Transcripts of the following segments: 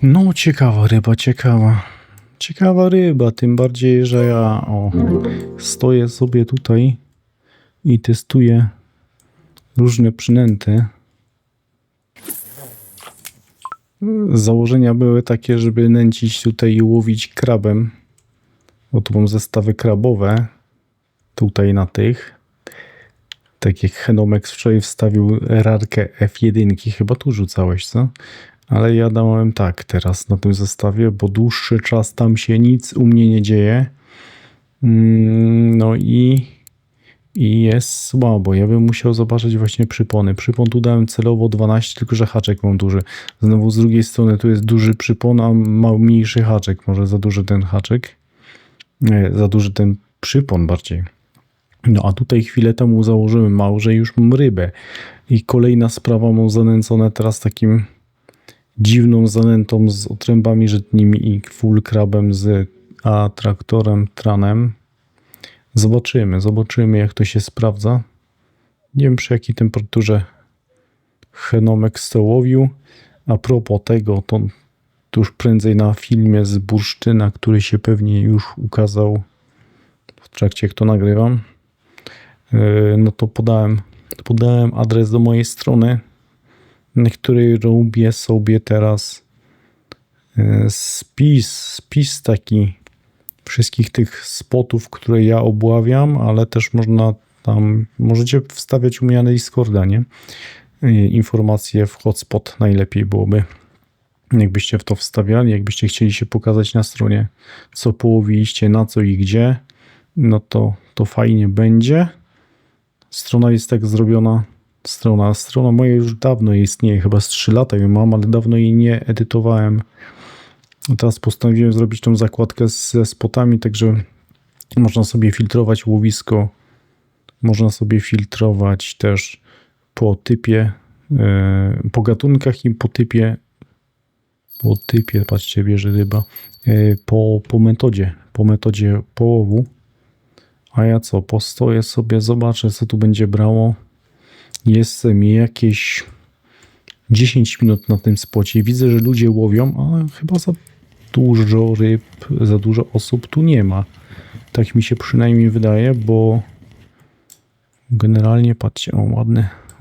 No, ciekawa ryba, ciekawa. Ciekawa ryba, tym bardziej, że ja stoję sobie tutaj i testuję różne przynęty. Założenia były takie, żeby nęcić tutaj i łowić krabem. Bo tu mam zestawy krabowe. Tutaj na tych. Tak jak Henomex wczoraj wstawił rarkę F1. Chyba tu rzucałeś, co? Ale ja dałem tak teraz na tym zestawie, bo dłuższy czas tam się nic u mnie nie dzieje. No i jest słabo. Ja bym musiał zobaczyć właśnie przypony. Przypon tu dałem celowo 12, tylko że haczek mam duży. Znowu z drugiej strony tu jest duży przypon, a mniejszy haczek. Może za duży ten haczek. Nie, za duży ten przypon bardziej. No a tutaj chwilę temu założyłem małże i już mam rybę. I kolejna sprawa, mam zanęcone teraz takim dziwną zanętą z otrębami żytnimi i full krabem z atraktorem tranem. Zobaczymy jak to się sprawdza. Nie wiem przy jakiej temperaturze Henomex to łowił. A propos tego, to już prędzej na filmie z bursztyna, który się pewnie już ukazał w trakcie jak to nagrywam, no to podałem adres do mojej strony, na której robię sobie teraz spis taki wszystkich tych spotów, które ja obławiam, ale też można tam, możecie wstawiać u mnie na Discorda, nie? Informacje w hotspot najlepiej byłoby, jakbyście w to wstawiali, jakbyście chcieli się pokazać na stronie, co połowiliście, na co i gdzie, no to fajnie będzie. Strona jest tak zrobiona, strona moja już dawno istnieje, chyba z 3 lata ją mam, ale dawno jej nie edytowałem. Teraz postanowiłem zrobić tą zakładkę ze spotami, także można sobie filtrować łowisko, można sobie filtrować też po typie, po gatunkach i po typie, patrzcie, bierze ryba, po metodzie połowu. A ja co, postoję sobie, zobaczę co tu będzie brało. Jest mi jakieś 10 minut na tym spocie. Widzę, że ludzie łowią, ale chyba za dużo ryb, za dużo osób tu nie ma. Tak mi się przynajmniej wydaje, bo generalnie patrzcie,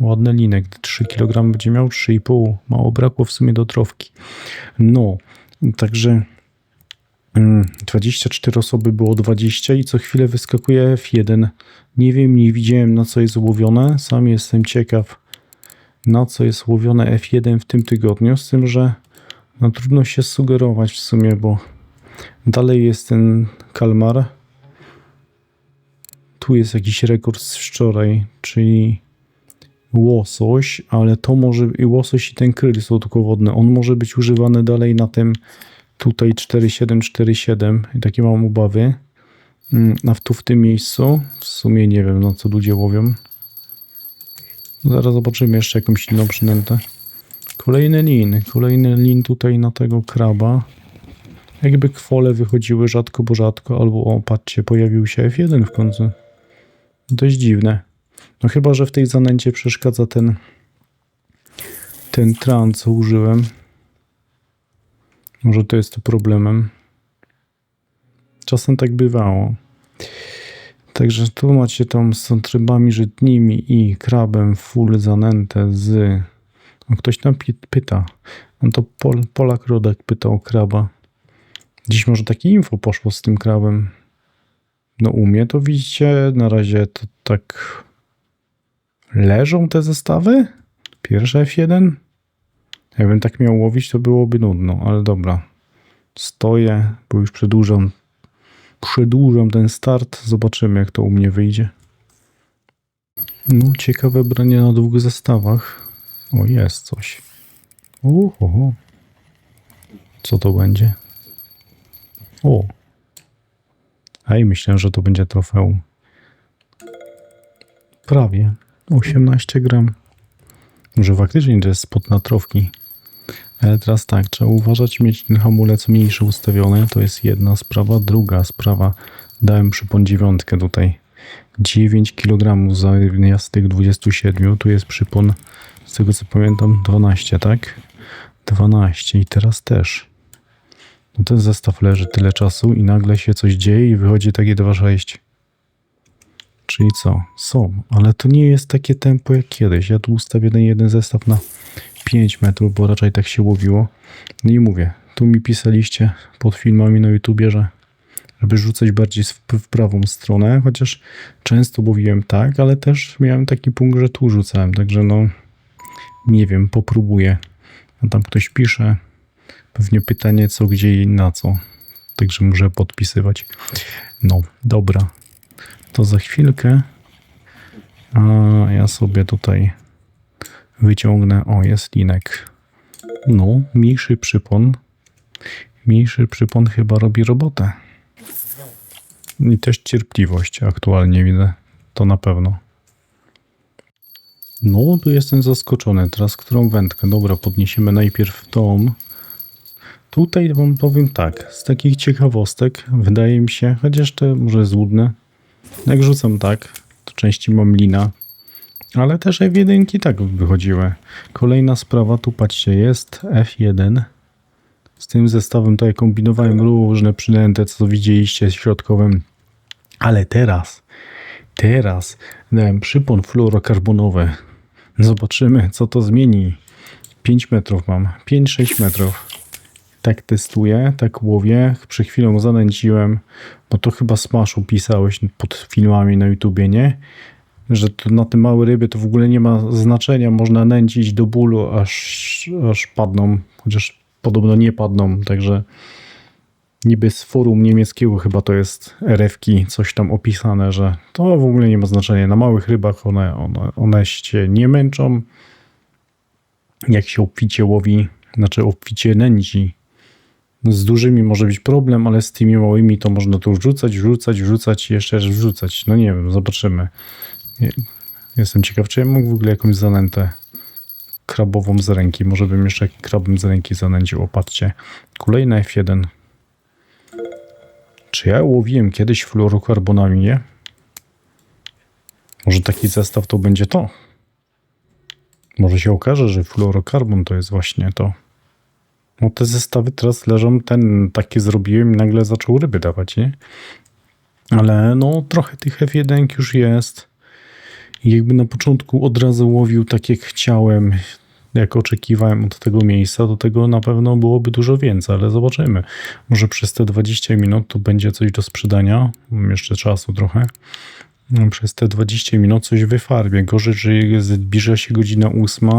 ładny linek. 3 kg będzie miał, 3,5. Mało brakło w sumie do trofki. No, także 24 osoby było 20 i co chwilę wyskakuje F1. Nie wiem, nie widziałem na co jest łowione. Sam jestem ciekaw na co jest łowione F1 w tym tygodniu, z tym, że no, trudno się sugerować w sumie, bo dalej jest ten kalmar. Tu jest jakiś rekord z wczoraj, czyli łosoś, ale to może i łosoś i ten kryl słodkowodny. On może być używany dalej na tym tutaj 4,7 i takie mam obawy. A tu w tym miejscu w sumie nie wiem, na co ludzie łowią. Zaraz zobaczymy jeszcze jakąś inną przynętę. Kolejny lin tutaj na tego kraba. Jakby kwole wychodziły rzadko, bo rzadko, albo patrzcie, pojawił się F1 w końcu. Dość dziwne. No chyba, że w tej zanęcie przeszkadza ten tran, co użyłem. Może to jest to problemem. Czasem tak bywało. Także tu macie tam z trybami żytnimi i krabem full zanętę z... No ktoś tam pyta. No to Polak Rodek pyta o kraba. Dziś może takie info poszło z tym krabem. No u mnie to widzicie, na razie to tak leżą te zestawy. Pierwsze F1. Jakbym tak miał łowić, to byłoby nudno, ale dobra. Stoję, bo już przedłużam ten start. Zobaczymy jak to u mnie wyjdzie. No ciekawe branie na 2 zestawach. O, jest coś. Co to będzie? O. Ej, myślę, że to będzie trofeum. Prawie. 18 gram. Może faktycznie to jest spot na trofki. Ale teraz tak, trzeba uważać, mieć ten hamulec mniejszy ustawiony. To jest jedna sprawa. Druga sprawa, dałem przypon 9 tutaj. 9 kg zamiast tych 27. Tu jest przypon, z tego co pamiętam, 12, tak? 12 i teraz też. No ten zestaw leży tyle czasu i nagle się coś dzieje i wychodzi takie 2,6. Czyli co? Są, ale to nie jest takie tempo jak kiedyś. Ja tu ustawię ten jeden zestaw na 5 metrów, bo raczej tak się łowiło. No i mówię, tu mi pisaliście pod filmami na YouTubie, że żeby rzucać bardziej w prawą stronę, chociaż często łowiłem tak, ale też miałem taki punkt, że tu rzucałem, także no nie wiem, popróbuję. A tam ktoś pisze, pewnie pytanie co, gdzie i na co, także muszę podpisywać. No, dobra, to za chwilkę a ja sobie tutaj wyciągnę, o jest linek. No, mniejszy przypon chyba robi robotę. I też cierpliwość aktualnie widzę. To na pewno. No, tu jestem zaskoczony. Teraz którą wędkę? Dobra, podniesiemy najpierw tą. Tutaj wam powiem tak. Z takich ciekawostek wydaje mi się, chociaż to może złudne. Jak rzucam tak, to częściej mam lina. Ale też F1 tak wychodziły. Kolejna sprawa, tu patrzcie, jest F1. Z tym zestawem tutaj kombinowałem różne przynęty, co widzieliście środkowym. Ale teraz dałem przypon fluorokarbonowy. Zobaczymy, co to zmieni. 5 metrów mam, 5-6 metrów. Tak testuję, tak łowię. Przed chwilą zanęciłem, bo to chyba Smashu pisałeś pod filmami na YouTubie, nie? Że to na te małe ryby to w ogóle nie ma znaczenia. Można nęcić do bólu, aż padną. Chociaż podobno nie padną, także niby z forum niemieckiego chyba to jest RF-ki, coś tam opisane, że to w ogóle nie ma znaczenia. Na małych rybach one się nie męczą. Jak się obficie łowi, znaczy obficie nęci. Z dużymi może być problem, ale z tymi małymi to można tu wrzucać i jeszcze raz wrzucać. No nie wiem, zobaczymy. Jestem ciekaw, czy ja mógł w ogóle jakąś zanętę krabową z ręki. Może bym jeszcze krabem z ręki zanęcił. Opatrzcie. Kolejna F1. Czy ja łowiłem kiedyś fluorokarbonami, nie? Może taki zestaw to będzie to. Może się okaże, że fluorokarbon to jest właśnie to. No te zestawy teraz leżą, ten taki zrobiłem i nagle zaczął ryby dawać, nie? Ale no trochę tych F1 już jest. I jakby na początku od razu łowił tak jak chciałem, jak oczekiwałem od tego miejsca, to tego na pewno byłoby dużo więcej, ale zobaczymy. Może przez te 20 minut to będzie coś do sprzedania. Mam jeszcze czasu trochę. Przez te 20 minut coś wyfarbię. Gorzej, że zbliża się godzina 8.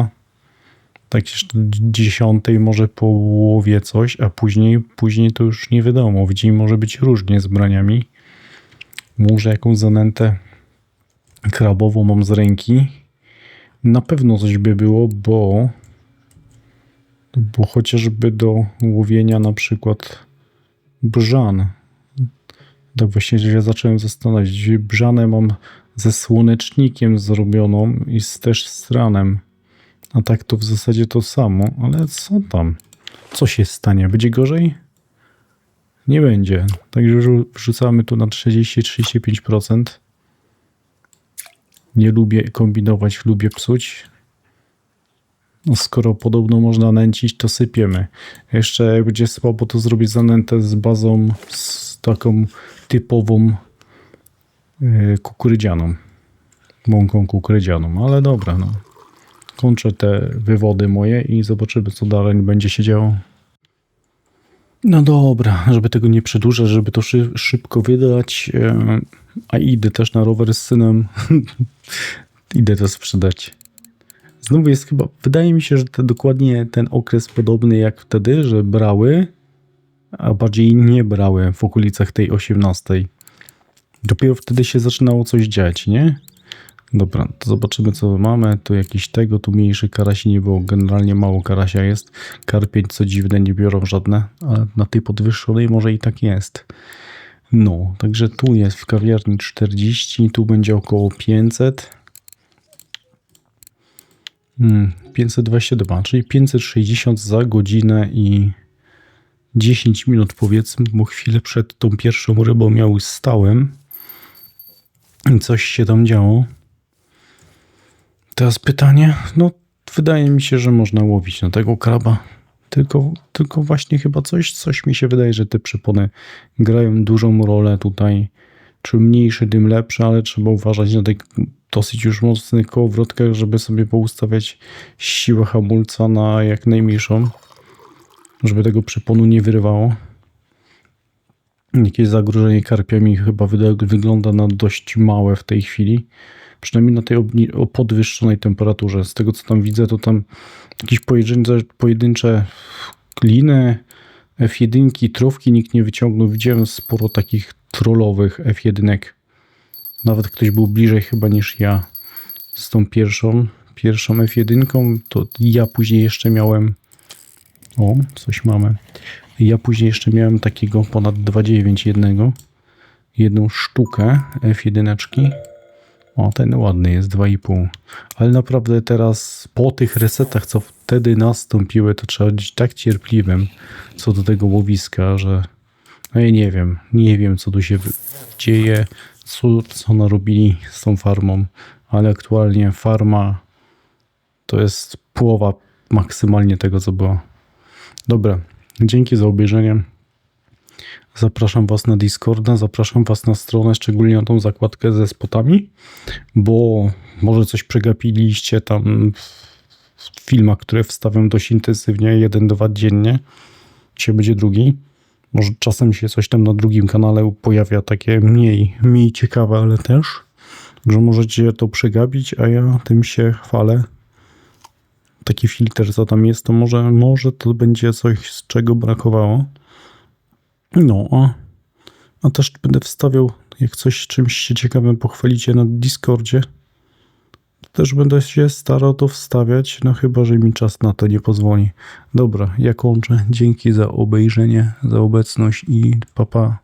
Tak jeszcze 10 może połowię coś, a później to już nie wiadomo. W dzień może być różnie z braniami. Może jakąś zanętę krabową mam z ręki. Na pewno coś by było, bo chociażby do łowienia na przykład brzan. Tak właśnie, że ja zacząłem zastanawiać. Brzanę mam ze słonecznikiem zrobioną i też z ranem. A tak to w zasadzie to samo, ale co tam? Co się stanie? Będzie gorzej? Nie będzie. Także wrzucamy tu na 30-35%. Nie lubię kombinować, lubię psuć. No skoro podobno można nęcić, to sypiemy. Jeszcze jak będzie słabo, to zrobię zanętę z bazą, z taką typową kukurydzianą. Mąką kukurydzianą, ale dobra, no. Kończę te wywody moje i zobaczymy, co dalej będzie się działo. No dobra, żeby tego nie przedłużać, żeby to szybko wydać, a idę też na rower z synem. Idę to sprzedać. Znowu jest chyba, wydaje mi się, że to dokładnie ten okres podobny jak wtedy, że brały, a bardziej nie brały w okolicach tej 18. Dopiero wtedy się zaczynało coś dziać, nie? Dobra, to zobaczymy, co mamy. Tu jakiś tego, tu mniejszy karasi nie było. Generalnie mało karasia jest. Karpień, co dziwne, nie biorą żadne, ale na tej podwyższonej może i tak jest. No, także tu jest w kawiarni 40, tu będzie około 500. 522, czyli 560 za godzinę i 10 minut powiedzmy, bo chwilę przed tą pierwszą rybą ja już stałem i coś się tam działo. Teraz pytanie, no wydaje mi się, że można łowić na tego kraba. Tylko właśnie chyba coś mi się wydaje, że te przepony grają dużą rolę tutaj. Czym mniejszy, tym lepszy, ale trzeba uważać na tych dosyć już mocnych kołowrotkach, żeby sobie poustawiać siłę hamulca na jak najmniejszą, żeby tego przeponu nie wyrwało. Jakieś zagrożenie karpiami chyba wygląda na dość małe w tej chwili. Przynajmniej na tej podwyższonej temperaturze. Z tego co tam widzę, to tam jakieś pojedyncze kliny, F1, trofki nikt nie wyciągnął. Widziałem sporo takich trollowych F1. Nawet ktoś był bliżej chyba niż ja z tą pierwszą F1. To ja później jeszcze miałem... O, coś mamy. Ja później jeszcze miałem takiego ponad 2,9 jedną sztukę F1. O, ten ładny jest, 2,5. Ale naprawdę teraz po tych resetach, co wtedy nastąpiły, to trzeba być tak cierpliwym co do tego łowiska, że no ja nie wiem co tu się dzieje, co narobili z tą farmą, ale aktualnie farma to jest połowa maksymalnie tego, co było. Dobra, dzięki za obejrzenie. Zapraszam Was na Discorda, zapraszam Was na stronę, szczególnie na tą zakładkę ze spotami, bo może coś przegapiliście tam w filmach, które wstawiam dość intensywnie, 1-2 dziennie. Dzisiaj będzie drugi. Może czasem się coś tam na drugim kanale pojawia takie mniej ciekawe, ale też. Także możecie to przegapić, a ja tym się chwalę. Taki filtr, co tam jest, to może to będzie coś, z czego brakowało. No, a też będę wstawiał, jak coś czymś się ciekawym pochwalicie na Discordzie, to też będę się starał to wstawiać, no chyba, że mi czas na to nie pozwoli. Dobra, ja kończę. Dzięki za obejrzenie, za obecność i pa pa.